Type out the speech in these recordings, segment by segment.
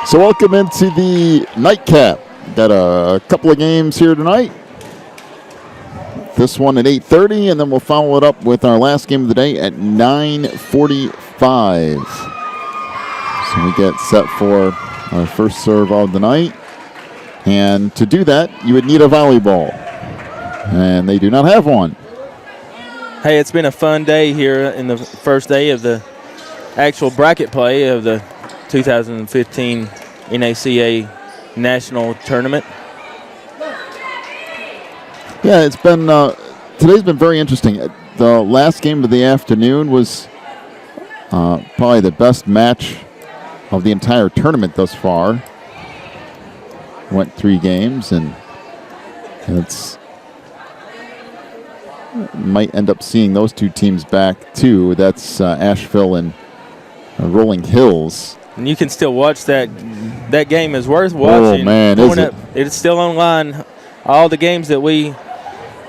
So welcome into the nightcap. Got a couple of games here tonight. This one at 8:30, and then we'll follow it up with our last game of the day at 9:45. So we get set for our first serve of the night. And to do that, you would need a volleyball. And they do not have one. Hey, it's been a fun day here in the first day of the actual bracket play of the 2015 NACA National Tournament. Yeah, it's been today's been very interesting. The last game of the afternoon was probably the best match of the entire tournament thus far. Went 3 games, and it's might end up seeing those 2 teams back too. That's Asheville and Rolling Hills. And you can still watch that. That game is worth watching. Oh man, is it? It's still online. All the games that we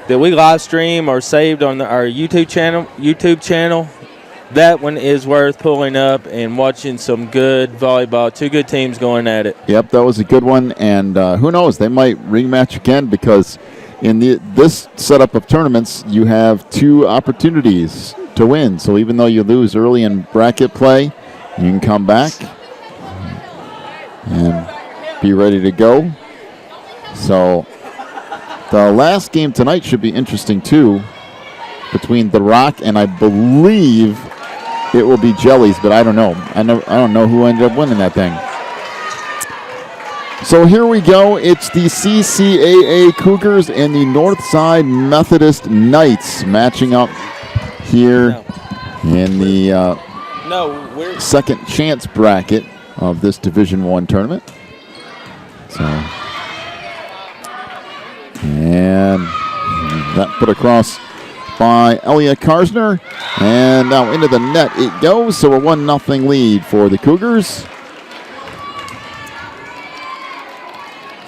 live stream or saved on our YouTube channel. That one is worth pulling up and watching some good volleyball. 2 good teams going at it. Yep, that was a good one. And who knows? They might rematch again, because in this setup of tournaments, you have 2 opportunities to win. So even though you lose early in bracket play, you can come back and be ready to go. So the last game tonight should be interesting too, between The Rock and I believe it will be Jellies, but I don't know. I don't know who ended up winning that thing. So here we go. It's the CCAA Cougars and the Northside Methodist Knights matching up here in the second chance bracket of this Division I tournament. So, and that put across by Elliot Karsner, and now into the net it goes. So a 1-0 lead for the Cougars.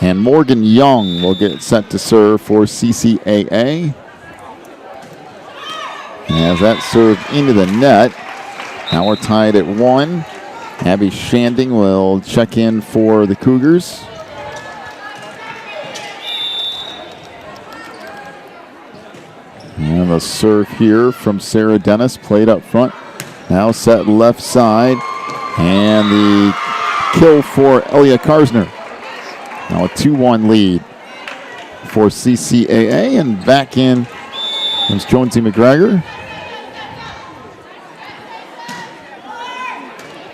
And Morgan Young will get set to serve for CCAA. As that served into the net. Now we're tied at 1. Abby Shanding will check in for the Cougars. And a serve here from Sarah Dennis, played up front. Now set left side. And the kill for Elliot Karsner. Now a 2-1 lead for CCAA, and back in comes Jonesy McGregor.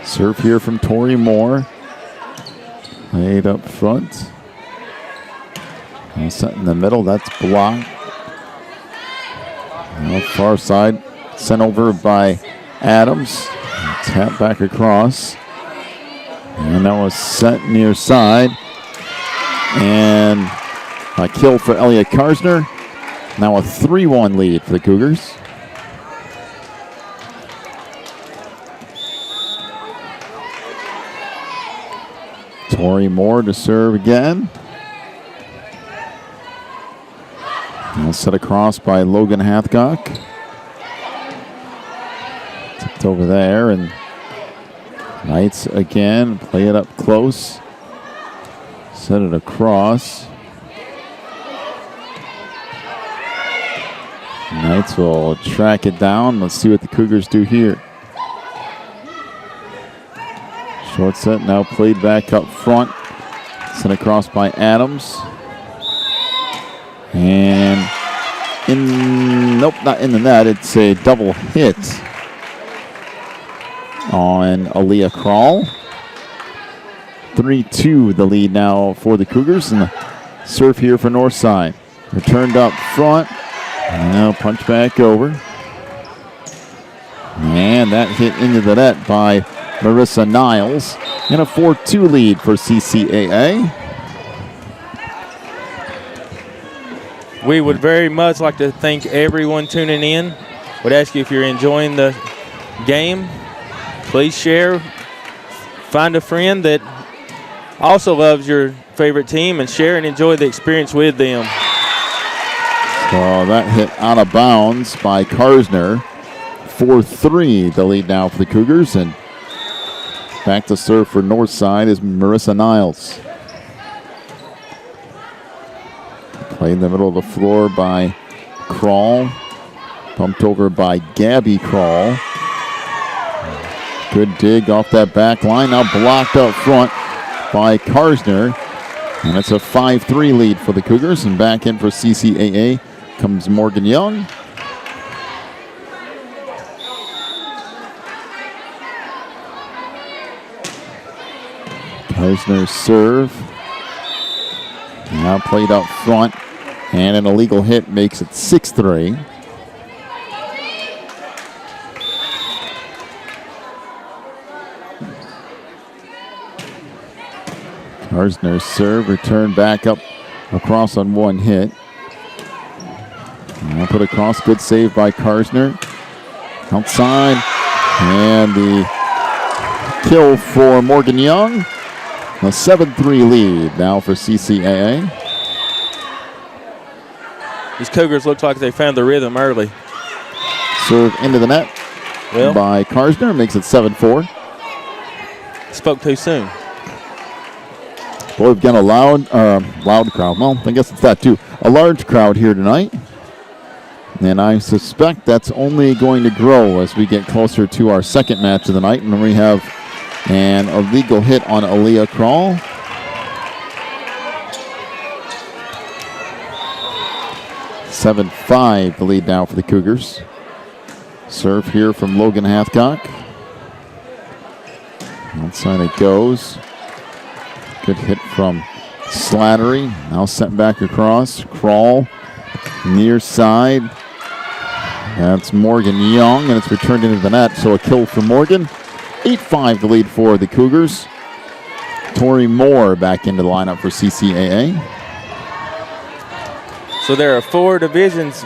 Serve here from Tori Moore. Played up front. Now set in the middle, that's blocked. Now far side, sent over by Adams. Tap back across. And that was set near side. And a kill for Elliot Karsner. Now a 3-1 lead for the Cougars. Tori Moore to serve again. Now set across by Logan Hathcock. Tipped over there, and Knights again play it up close. Set it across. Knights will track it down. Let's see what the Cougars do here. Short set now played back up front. Sent across by Adams. And nope, not in the net. It's a double hit on Aaliyah Krall. 3-2 the lead now for the Cougars, and the serve here for Northside. Returned up front. And now punch back over. And that hit into the net by Marissa Niles. And a 4-2 lead for CCAA. We would very much like to thank everyone tuning in. Would ask you, if you're enjoying the game, please share. Find a friend that also loves your favorite team and share and enjoy the experience with them. So that hit out of bounds by Karsner. 4-3 the lead now for the Cougars. And Back to serve for Northside is Marissa Niles. Played in the middle of the floor by Krall. Pumped over by Gabby Krall. Good dig off that back line. Now blocked up front by Karsner. And it's a 5-3 lead for the Cougars. And back in for CCAA comes Morgan Young. Karsner's serve. Now played up front. And an illegal hit makes it 6-3. Karsner's serve, return back up across on one hit. Now put across, good save by Karsner. Outside, and the kill for Morgan Young. A 7-3 lead now for CCAA. These Cougars look like they found the rhythm early. Serve into the net by Karsner, makes it 7-4. Spoke too soon. Boy, we've got a loud crowd. Well, I guess it's that too. A large crowd here tonight. And I suspect that's only going to grow as we get closer to our second match of the night. And we have an illegal hit on Aaliyah Krall. (7-5) the lead now for the Cougars. Serve here from Logan Hathcock. Outside it goes. Good hit from Slattery. Now sent back across. Krall near side. That's Morgan Young, and it's returned into the net. So a kill for Morgan. 8-5 the lead for the Cougars. Tori Moore back into the lineup for CCAA. So there are 4 divisions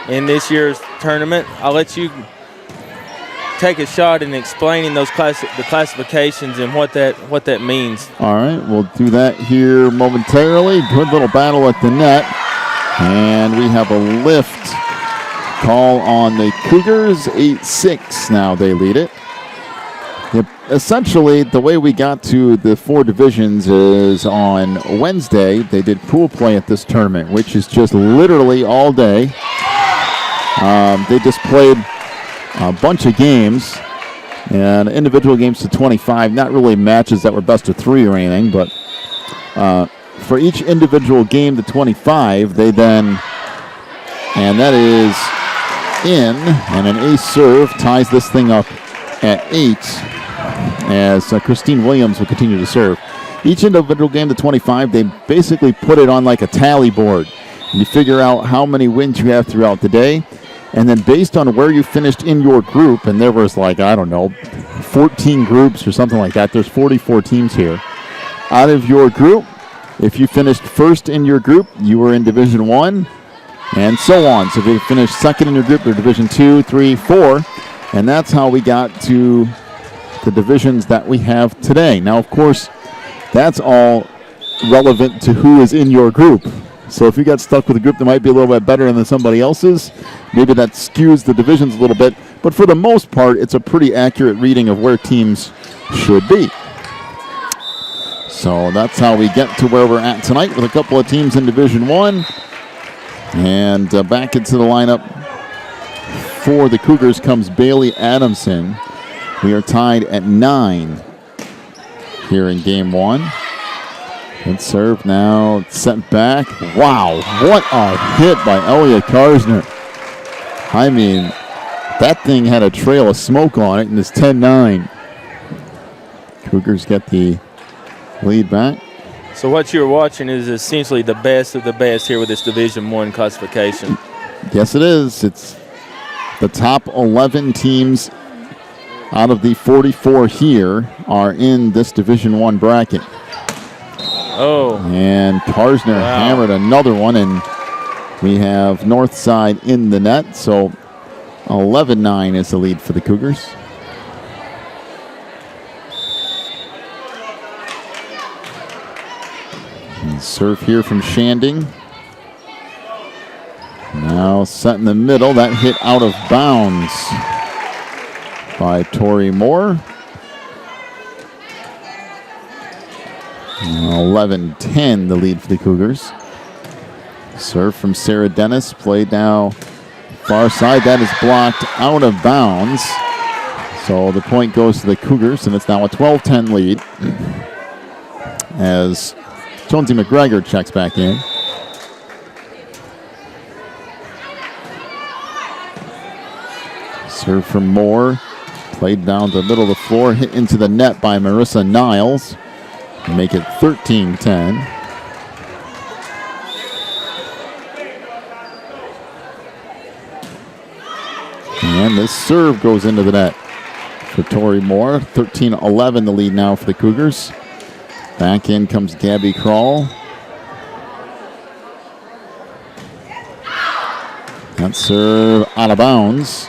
in this year's tournament. I'll let you take a shot in explaining those the classifications and what that means. All right, we'll do that here momentarily. Good little battle at the net. And we have a lift call on the Cougars. 8-6 now they lead it. Essentially, the way we got to the 4 divisions is on Wednesday. They did pool play at this tournament, which is just literally all day. They just played a bunch of games and individual games to 25. Not really matches that were best of 3 or anything, but for each individual game to 25, they then, and that is in, and an ace serve ties this thing up at 8 as Christine Williams will continue to serve. Each individual game to 25, they basically put it on like a tally board. You figure out how many wins you have throughout the day. And then based on where you finished in your group, and there was like, I don't know, 14 groups or something like that. There's 44 teams here. Out of your group, if you finished first in your group, you were in Division 1, and so on. So if you finished second in your group, you're Division 2, 3, 4. And that's how we got to the divisions that we have today. Now, of course, that's all relevant to who is in your group. So if you got stuck with a group that might be a little bit better than somebody else's, maybe that skews the divisions a little bit. But for the most part, it's a pretty accurate reading of where teams should be. So that's how we get to where we're at tonight with a couple of teams in Division 1. And back into the lineup for the Cougars comes Bailey Adamson. We are tied at 9 here in Game 1. Good serve now, sent back. Wow, what a hit by Elliot Karsner. I mean, that thing had a trail of smoke on it, and it's 10-9. Cougars get the lead back. So what you're watching is essentially the best of the best here with this Division 1 classification. Yes, it is. It's the top 11 teams out of the 44 here are in this Division 1 bracket. Oh. And Karsner hammered another one, and we have Northside in the net. So 11-9 is the lead for the Cougars. And serve here from Shanding. Now set in the middle. That hit out of bounds by Tori Moore. 11-10 the lead for the Cougars. Serve from Sarah Dennis, played now far side. That is blocked out of bounds. So the point goes to the Cougars, and it's now a 12-10 lead as Jonesy McGregor checks back in. Serve from Moore, played down the middle of the floor, hit into the net by Marissa Niles. Make it 13-10. And this serve goes into the net for Tori Moore. 13-11 the lead now for the Cougars. Back in comes Gabby Krall. That serve out of bounds.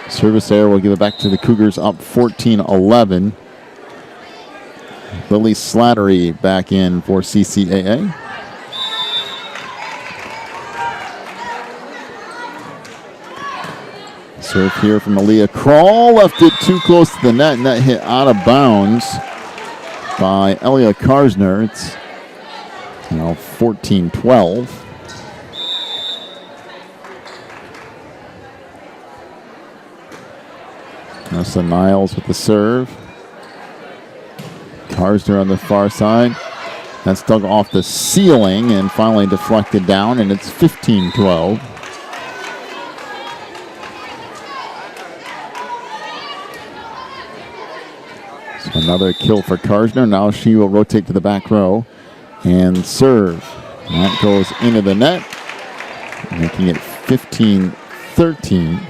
Service error will give it back to the Cougars, up 14-11. Lily Slattery back in for CCAA. Serve here from Aaliyah Krall. Left it too close to the net, and that hit out of bounds by Elia Karsner. It's now 14-12. Nessa Niles with the serve. Karsner on the far side. That's dug off the ceiling and finally deflected down, and it's 15-12. So another kill for Karsner. Now she will rotate to the back row and serve. And that goes into the net, making it 15-13.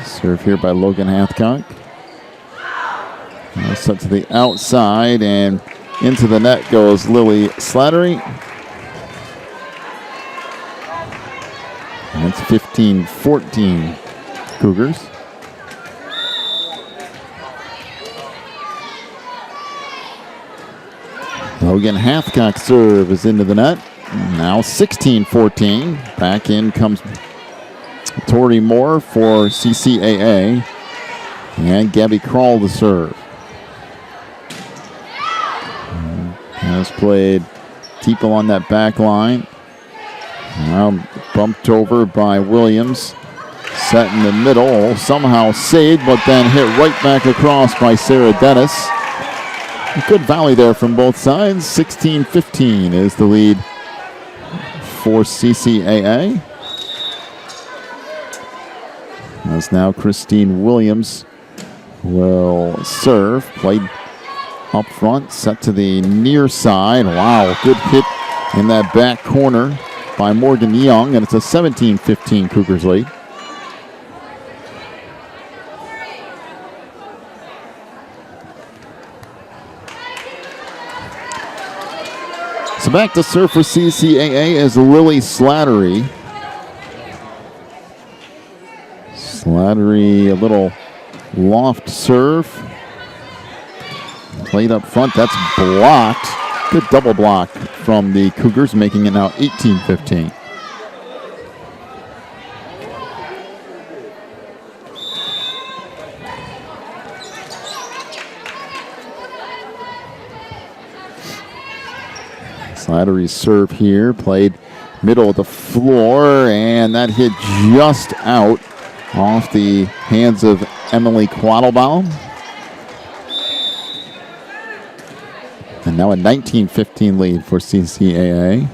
Serve here by Logan Hathcock. Now set to the outside, and into the net goes Lily Slattery. And it's 15-14 Cougars. Logan Hathcock serve is into the net. Now 16-14. Back in comes Tori Moore for CCAA. And Gabby Krall to serve. Has played Teeple on that back line. Now bumped over by Williams. Set in the middle. Somehow saved, but then hit right back across by Sarah Dennis. A good volley there from both sides. 16-15 is the lead for CCAA. As now Christine Williams will serve. Played up front, set to the near side. Wow, good hit in that back corner by Morgan Young, and it's a 17-15 Cougars lead. So back to serve for CCAA is Lily Slattery. Slattery, a little loft serve. Played up front, that's blocked. Good double block from the Cougars, making it now 18-15. Slattery's serve here, played middle of the floor, and that hit just out off the hands of Emily Quattlebaum. And now a 19-15 lead for CCAA.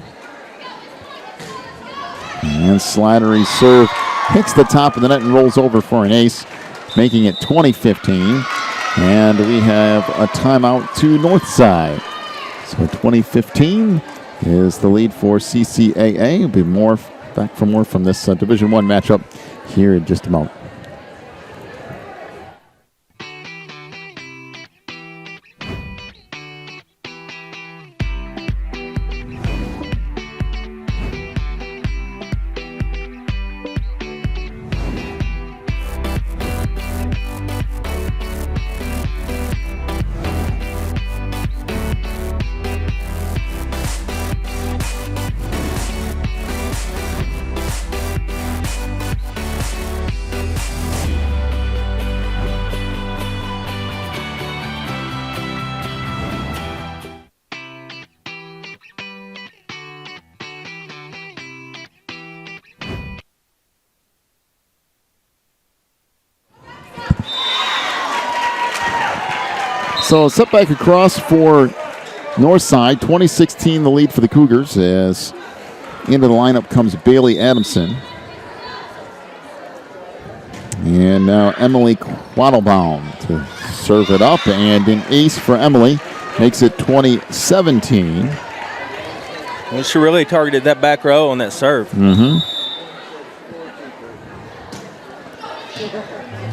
And Slattery's serve hits the top of the net and rolls over for an ace, making it 20-15. And we have a timeout to Northside. So 20-15 is the lead for CCAA. We'll be back for more from this Division I matchup here in just a moment. So set back across for Northside. 20-16 the lead for the Cougars as into the lineup comes Bailey Adamson. And now Emily Quattlebaum to serve it up, and an ace for Emily makes it 20-17. Well, she really targeted that back row on that serve.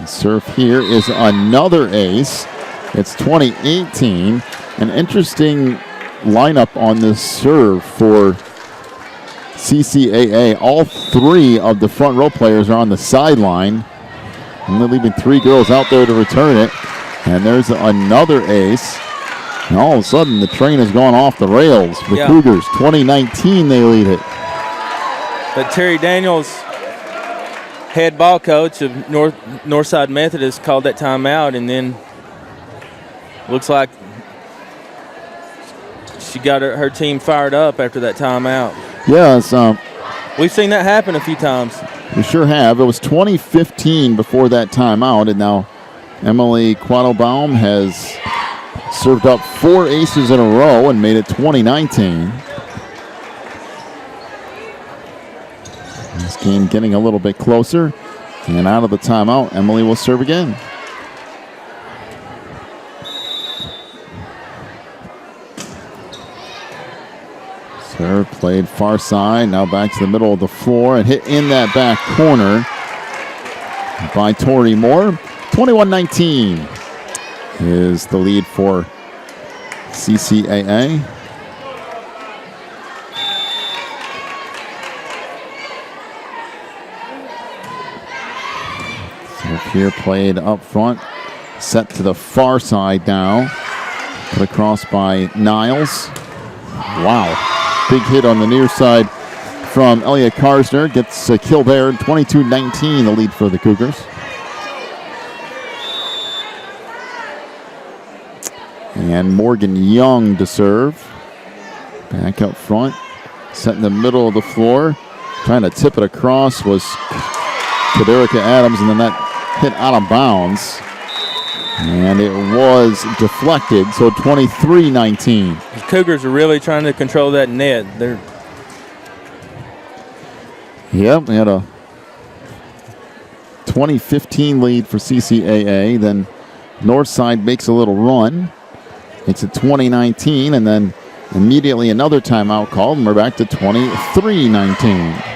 Serve here is another ace. It's 20-18. An interesting lineup on this serve for CCAA. All three of the front row players are on the sideline. And they're leaving three girls out there to return it. And there's another ace. And all of a sudden, the train has gone off the rails. The Cougars, 2019, they lead it. But Terry Daniels, head ball coach of Northside Methodist, called that timeout, and then looks like she got her team fired up after that timeout. Yes. We've seen that happen a few times. We sure have. It was 2015 before that timeout, and now Emily Quattlebaum has served up 4 aces in a row and made it 2019. This game getting a little bit closer, and out of the timeout, Emily will serve again. Serve played far side, now back to the middle of the floor and hit in that back corner by Tori Moore. 21-19 is the lead for CCAA. Serve here played up front, set to the far side now. Put across by Niles. Wow. Big hit on the near side from Elia Karsner. Gets a kill there. 22-19 the lead for the Cougars. And Morgan Young to serve. Back up front. Set in the middle of the floor. Trying to tip it across was Kaderica Adams, and then that hit out of bounds. And it was deflected, so 23-19. The Cougars are really trying to control that net. Yep, we had a 2015 lead for CCAA. Then Northside makes a little run. It's at 2019, and then immediately another timeout called, and we're back to 23-19.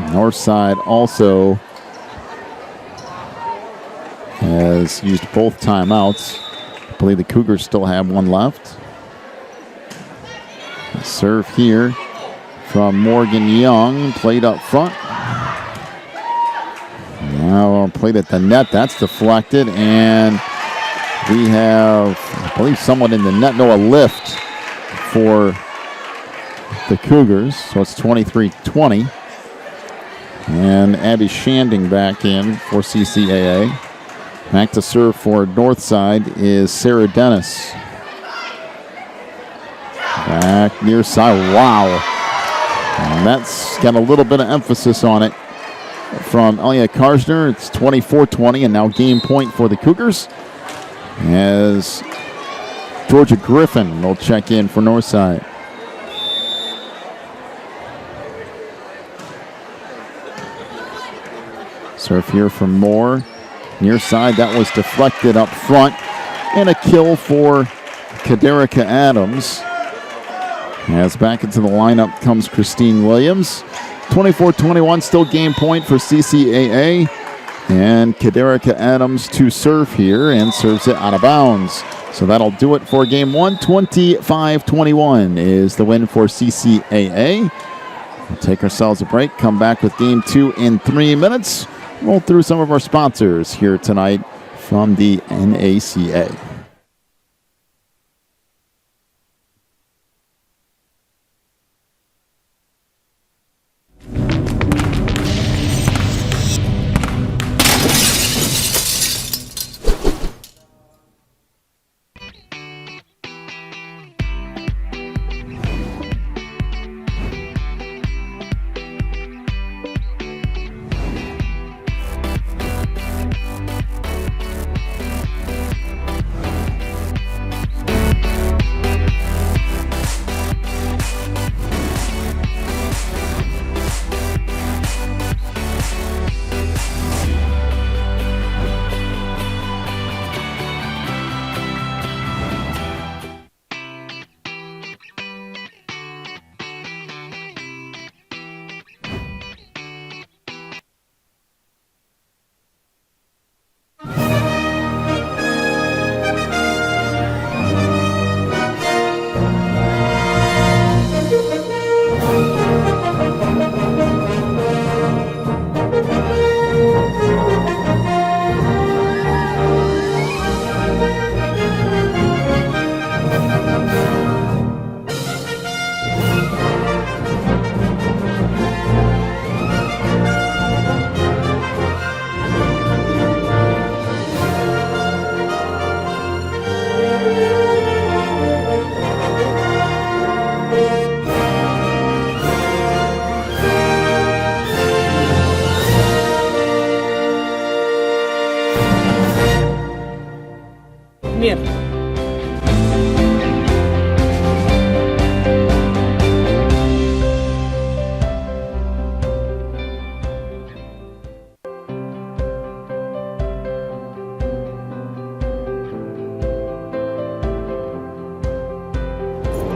Northside also has used both timeouts. I believe the Cougars still have one left. Serve here from Morgan Young, played up front. Now played at the net, that's deflected, and we have, I believe, someone in the net. No, a lift for the Cougars, so it's 23-20. And Abby Shanding back in for CCAA. Back to serve for Northside is Sarah Dennis. Back near side. Wow. And that's got a little bit of emphasis on it from Elia Karsner. It's 24-20, and now game point for the Cougars as Georgia Griffin will check in for Northside. Serve here from Moore. Near side, that was deflected up front. And a kill for Kaderica Adams. As back into the lineup comes Christine Williams. 24-21, still game point for CCAA. And Kaderica Adams to serve here and serves it out of bounds. So that'll do it for game one. 25-21 is the win for CCAA. We'll take ourselves a break, come back with game two in 3 minutes. Roll through some of our sponsors here tonight from the NACA.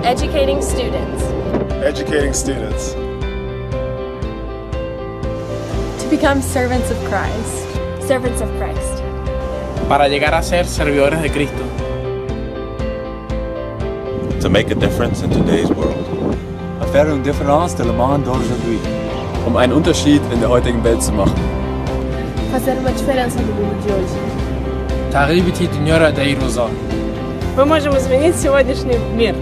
Educating students. Educating students. To become servants of Christ. Servants of Christ. Para llegar a ser servidores de Cristo. To make a difference in today's world. Faire une différence dans le monde d'aujourd'hui. Einen Unterschied in der heutigen Welt zu machen. Fazer uma diferença no mundo de hoje. تغيير الدنيا داير وزار. Мы можем изменить сегодняшний мир.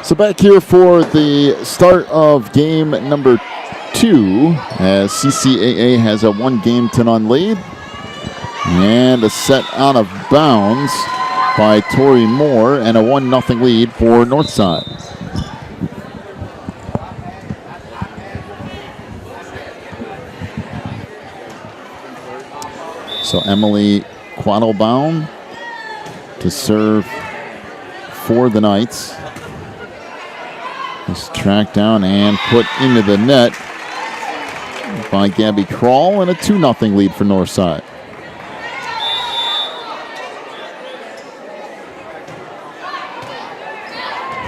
So back here for the start of game number 2 as CCAA has a 1-game-to-none lead. And a set out of bounds by Tori Moore and a 1-0 lead for Northside. So Emily Quattlebaum to serve for the Knights. Is tracked down and put into the net by Gabby Krall, and a 2-0 lead for Northside.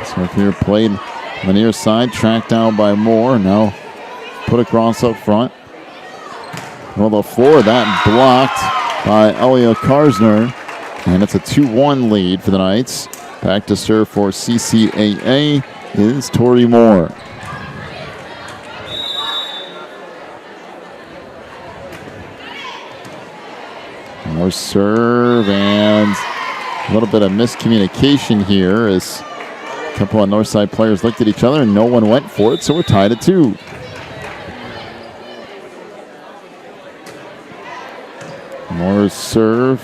So here played on the near side, tracked down by Moore, now put across up front. Well, the floor, that blocked by Elia Karsner, and it's a 2-1 lead for the Knights. Back to serve for CCAA is Tori Moore. More serve, and a little bit of miscommunication here as a couple of Northside players looked at each other and no one went for it, so we're tied at 2. Moore's serve.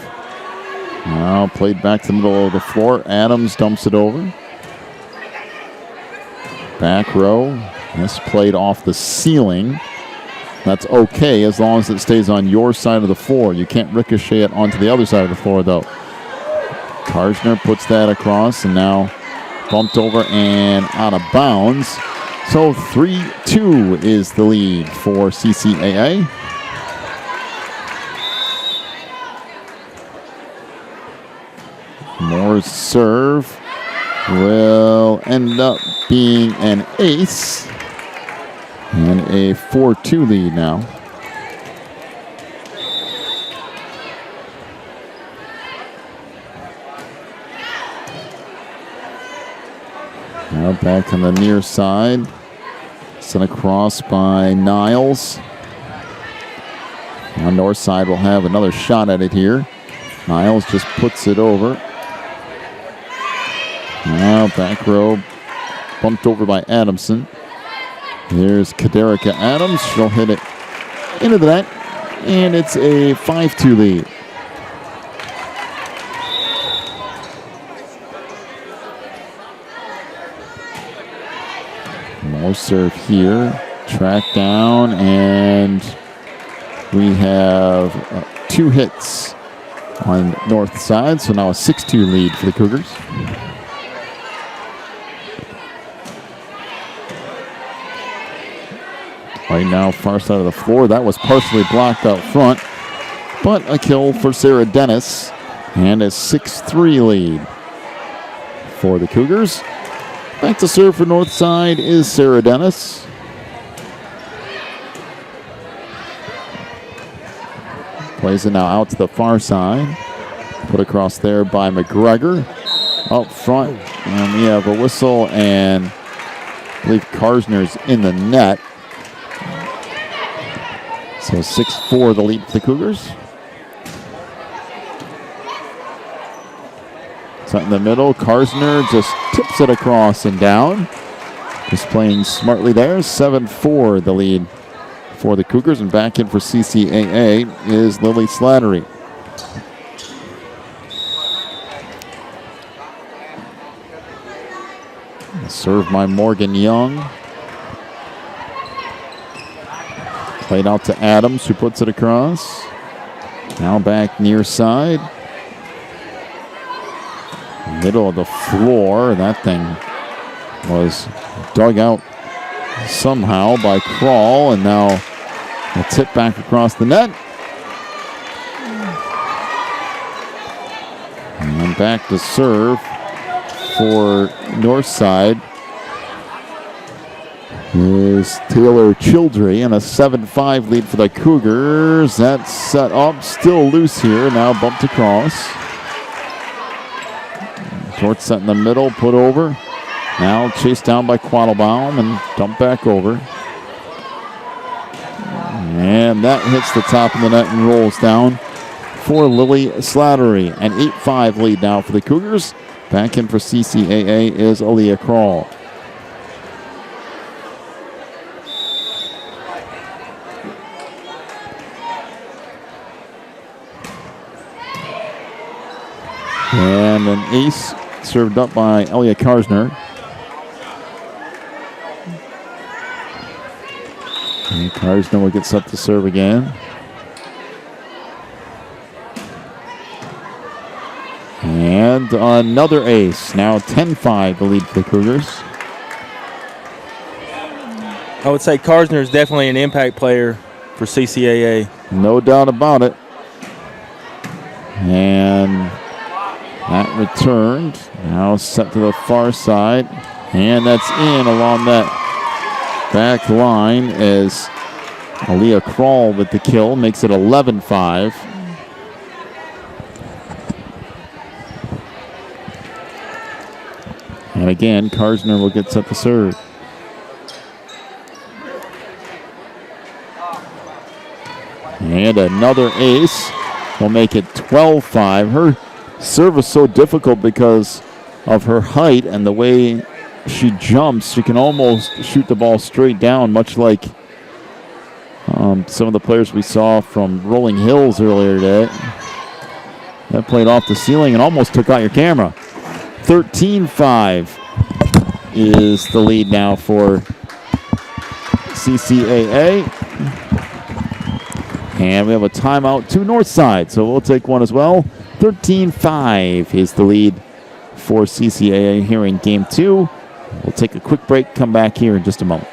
Now played back to the middle of the floor. Adams dumps it over. Back row. This played off the ceiling. That's okay as long as it stays on your side of the floor. You can't ricochet it onto the other side of the floor, though. Karsner puts that across and now bumped over and out of bounds. So 3-2 is the lead for CCAA. Moore's serve will end up being an ace. And a 4-2 lead now. Now back on the near side. Sent across by Niles. On north side will have another shot at it here. Niles just puts it over. Now back row bumped over by Adamson. There's Kaderica Adams. She'll hit it into the net, and it's a 5-2 lead. More serve here. Track down, and we have 2 hits on north side, so now a 6-2 lead for the Cougars. Right now, far side of the floor. That was partially blocked out front, but a kill for Sarah Dennis, and a 6-3 lead for the Cougars. Back to serve for Northside is Sarah Dennis. Plays it now out to the far side. Put across there by McGregor. Up front, and we have a whistle, and I believe Karsner's in the net. So 6-4 the lead for the Cougars. So in the middle, Karsner just tips it across and down. Just playing smartly there. 7-4 the lead for the Cougars. And back in for CCAA is Lily Slattery. Serve by Morgan Young. Played out to Adams, who puts it across. Now back near side. Middle of the floor. That thing was dug out somehow by Kroll, and now a tip back across the net. And back to serve for Northside is Taylor Childry, and a 7-5 lead for the Cougars. That's set up, still loose here, now bumped across. Short set in the middle, put over. Now chased down by Quattlebaum and dumped back over. And that hits the top of the net and rolls down for Lily Slattery. An 8-5 lead now for the Cougars. Back in for CCAA is Aaliyah Kroll. And an ace served up by Elia Karsner. And Karsner will get set to serve again. And another ace. Now 10-5 the lead for the Cougars. I would say Karsner is definitely an impact player for CCAA. No doubt about it. And that returned. Now set to the far side. And that's in along that back line as Aaliyah Kroll with the kill. Makes it 11-5. And again, Karsner will get set to serve. And another ace will make it 12-5. Her serve is so difficult because of her height and the way she jumps. She can almost shoot the ball straight down, much like some of the players we saw from Rolling Hills earlier today. That played off the ceiling and almost took out your camera. 13-5 is the lead now for CCAA. And we have a timeout to Northside, so we'll take one as well. 13-5 is the lead for CCAA here in Game 2. We'll take a quick break, come back here in just a moment.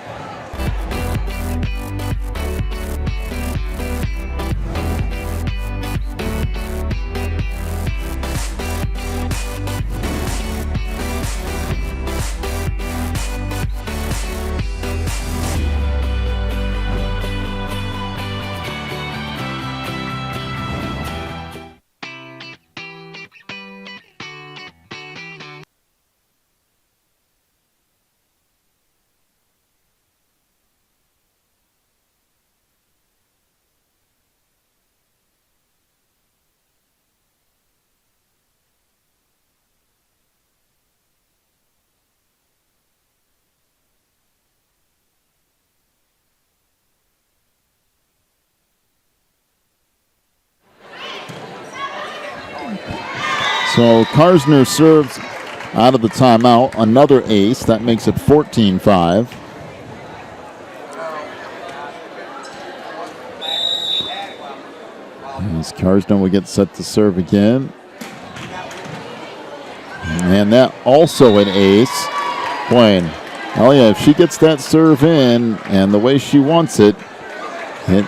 So Karsner serves out of the timeout. Another ace. That makes it 14-5. As Karsner will get set to serve again. And that also an ace. Boy, Elia, if she gets that serve in and the way she wants it, it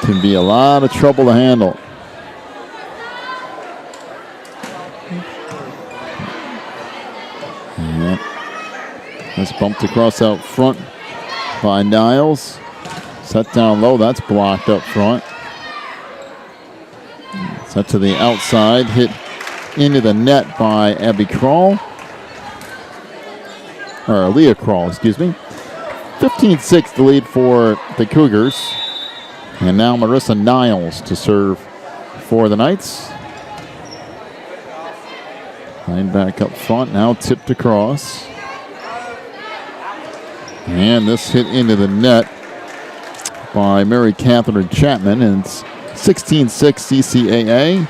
can be a lot of trouble to handle. That's bumped across out front by Niles. Set down low, that's blocked up front. Set to the outside, hit into the net by Abby Kroll. Or Aaliyah Kroll, excuse me. 15-6 the lead for the Cougars. And now Marissa Niles to serve for the Knights. Line back up front, now tipped across. And this hit into the net by Mary Catherine Chapman, and it's 16-6 CCAA.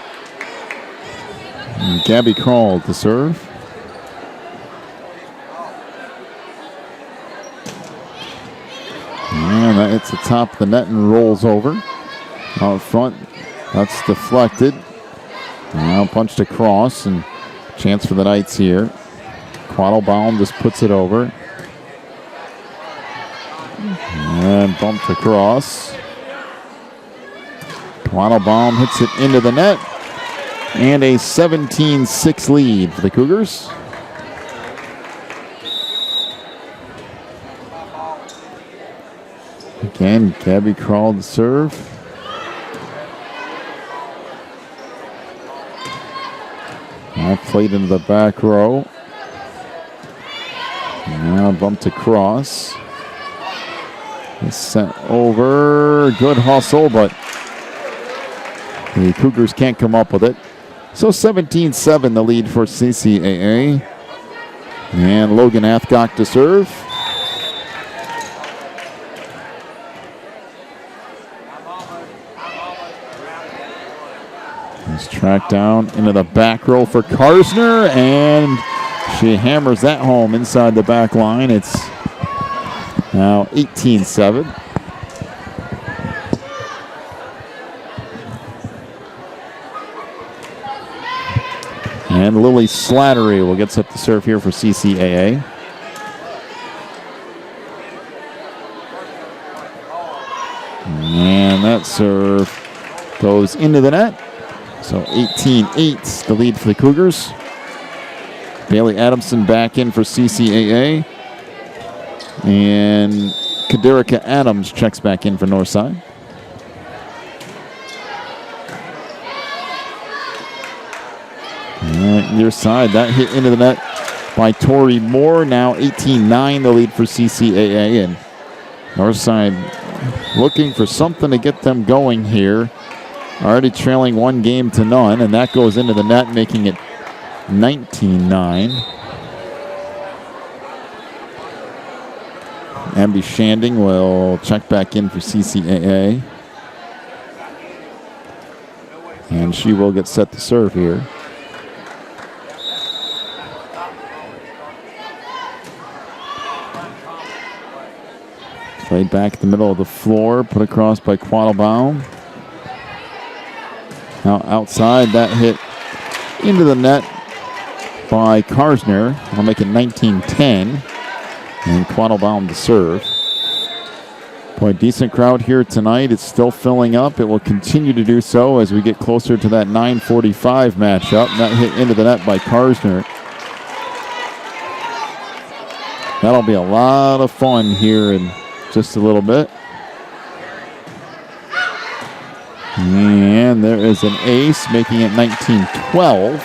And Gabby Kroll to serve. And that hits the top of the net and rolls over. Out front, that's deflected. Now punched across, and Chance for the Knights here. Quattlebaum just puts it over. And bumped across. Quattlebaum hits it into the net. And a 17-6 lead for the Cougars. Again, Gabby Krall to serve. Now played into the back row. Now bumped across. It's sent over. Good hustle, but the Cougars can't come up with it. So 17-7 the lead for CCAA. And Logan Athcock to serve. He's tracked down into the back row for Karsner, and she hammers that home inside the back line. It's now 18-7. And Lily Slattery will get set to serve here for CCAA. And that serve goes into the net. So 18-8, the lead for the Cougars. Bailey Adamson back in for CCAA. And Kaderika Adams checks back in for Northside. Near side, that hit into the net by Tori Moore. Now 18-9, the lead for CCAA. And Northside looking for something to get them going here. Already trailing 1-0, and that goes into the net, making it 19-9. Abby Shanding will check back in for CCAA. And she will get set to serve here. Played back in the middle of the floor, put across by Quattlebaum. Now outside, that hit into the net by Karsner. I'll make it 19-10. And Quattlebaum to serve. Boy, decent crowd here tonight. It's still filling up. It will continue to do so as we get closer to that 9:45 matchup. That hit into the net by Karsner. That'll be a lot of fun here in just a little bit. And there is an ace, making it 19-12.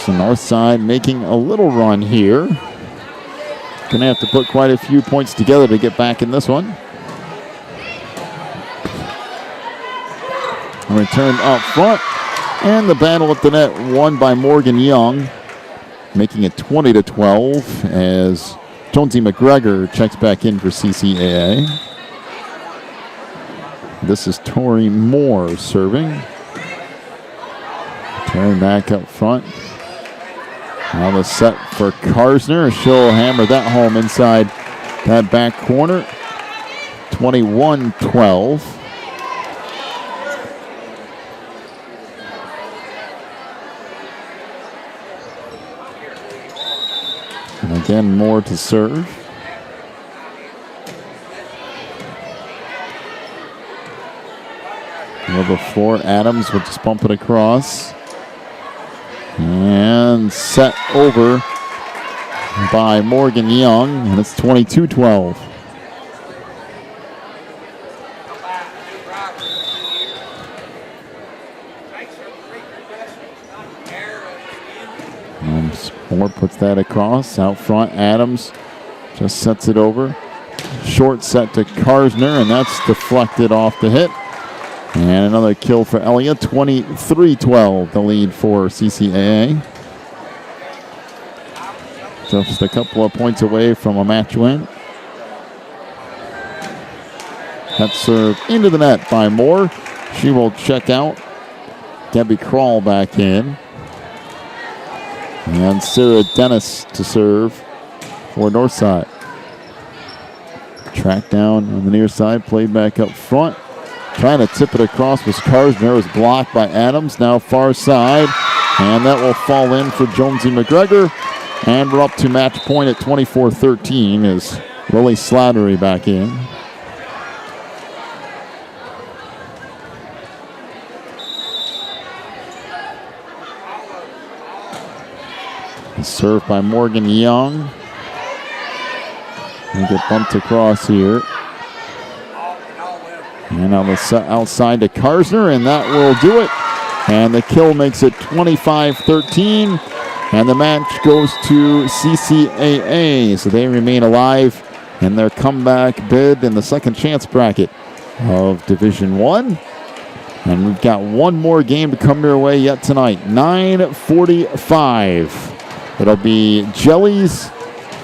So Northside making a little run here. Going to have to put quite a few points together to get back in this one. Returned up front. And the battle at the net won by Morgan Young, making it 20-12 as Jonesy McGregor checks back in for CCAA. This is Tori Moore serving. Turn back up front. Now the set for Karsner. She'll hammer that home inside that back corner. 21-12. And again, Moore to serve. Number 4, Adams will just bump it across. And set over by Morgan Young, and it's 22-12. Moore puts that across. Out front, Adams just sets it over. Short set to Karsner, and that's deflected off the hit. And another kill for Elia, 23-12, the lead for CCAA. Just a couple of points away from a match win. That serve into the net by Moore. She will check out. Debbie Krall back in. And Sarah Dennis to serve for Northside. Track down on the near side, played back up front. Trying to tip it across was Karsner. It was blocked by Adams. Now far side. And that will fall in for Jonesy McGregor. And we're up to match point at 24-13 as Lily Slattery back in. Served by Morgan Young. And get bumped across here. And on the outside to Karsner, and that will do it. And the kill makes it 25-13. And the match goes to CCAA. So they remain alive in their comeback bid in the second chance bracket of Division I. And we've got one more game to come your way yet tonight. 9:45. It'll be Jellies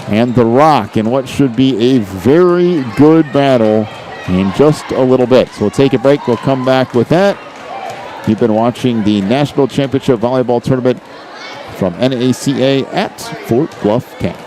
and The Rock in what should be a very good battle in just a little bit. So we'll take a break. We'll come back with that. You've been watching the National Championship Volleyball Tournament from NACA at Fort Bluff Camp.